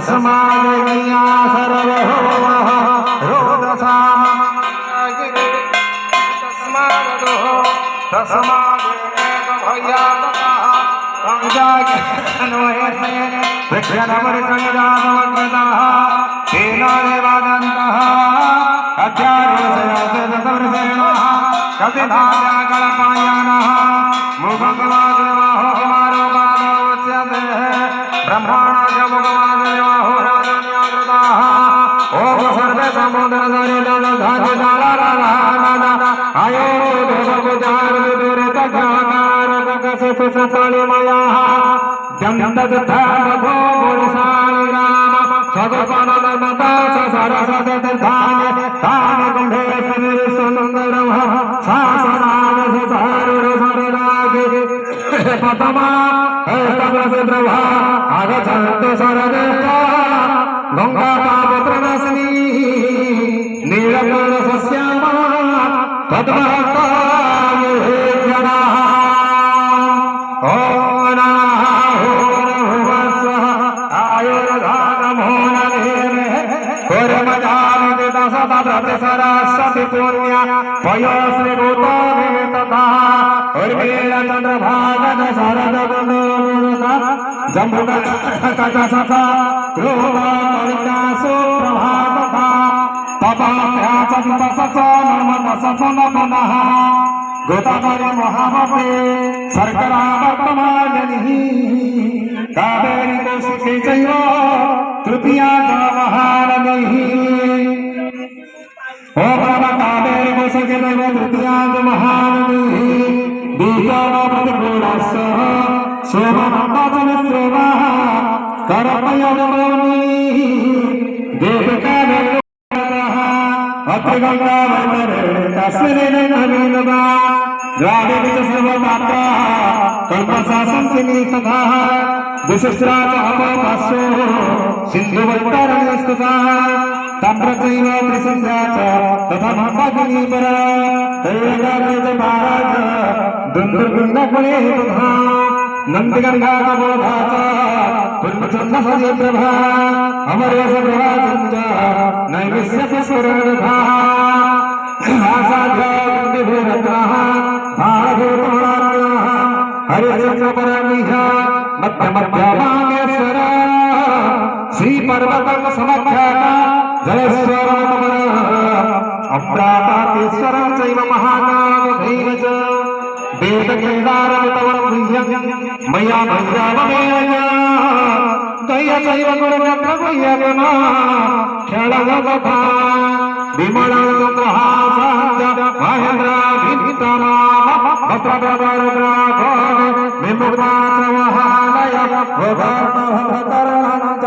तस्मादया सर्वभौमः रोदसामगिरे तस्मादो तस्मादेव भयावतः संजागनोहे वृक्षणपरिचयजातवक्रतः तेन देवादन्तः अध्यारोचयतसवृषेणः कपिधाव्याकल्पायानः मुखङ्गवादमाहोमारोपादोच्यते ब्रह्माणास्य मुखवादमाहो राजन्याकृताः ओम सर्वे समुद्रधरितधारिजालाराधा आयो देवपुजारविदुरितजाकारकसुसतलिमयाः जन्तदुद्धामभो पुरुषाणि राम सगुपनदमता सरसदधान्य तानि कुम्भेश्वरि सुन्दरः शासनामसुधारुरसररागे पतमा हस्तप्रसिद्रभा आगच्छन्तु शरदेष्टा गङ्गापापत्रनस्मि नीलकर्णसस्यामा पद्महस्तायुहेज्यनाः ॐ नमः भुवस्वः आयुर्धानमो नमेमे कुर्मजामिति दशतप्रतिसरस्वति पुण्या पयो श्रीभूतो तथा उर्वीरचन्द्रभागद शरदगुणोनिरुता जम्बुकटकटसता क्रोधासु प्रभातथा तपाभ्याचन्तसच नर्मदससन पुनः गोदावरी महामते शर्करा वर्तमानिः कावेरी कौशिकी चैव तृतीया च महानदीः ओ बाबा कावेरी कौशिकी चैव तृतीया च महानदीः बीजाप्रतिकूलस्य शोभनन्दजनश्रेवाः करपयवमौनी देवकावेरः अत्रगङ्गावतरे तस्मिन् नवीनवा द्वारिक सर्वमाता कल्पशासनचिनी तथा विशिष्टराज अपपास्यो सिन्धुवत्तरणे स्तुतः ताम्रचैव त्रिसन्ध्या च तथा भगिनी परा दैवराज महाराज दुन्दुर्गुण्डकुले तथा नन्दिगङ्गा बोधा च पुण्यचन्द्रसदे प्रभा अमरेश प्रभाचञ्च नैमिष्यस्य सुरर्धा आसाध्यादिभिरत्नः भारभूतमरार्यः हरिश्चन्द्रपराणिः मध्यमध्यमाङ्गेश्वर श्रीपर्वतं समख्याता जलेश्वरमपरः अप्रापातीश्वरं चैव महाकामधैव च वेदकेदारमितवद्गुह्यं मया भैरवमेव दयचैव गुरुचक्रगुह्यगमा खेळगथा विमलचन्द्रहासाद्य महेन्द्राभितराम वस्त्रप्रवरग्राघोः विमुक्ता च वहालय भोगार्णभवतरणं च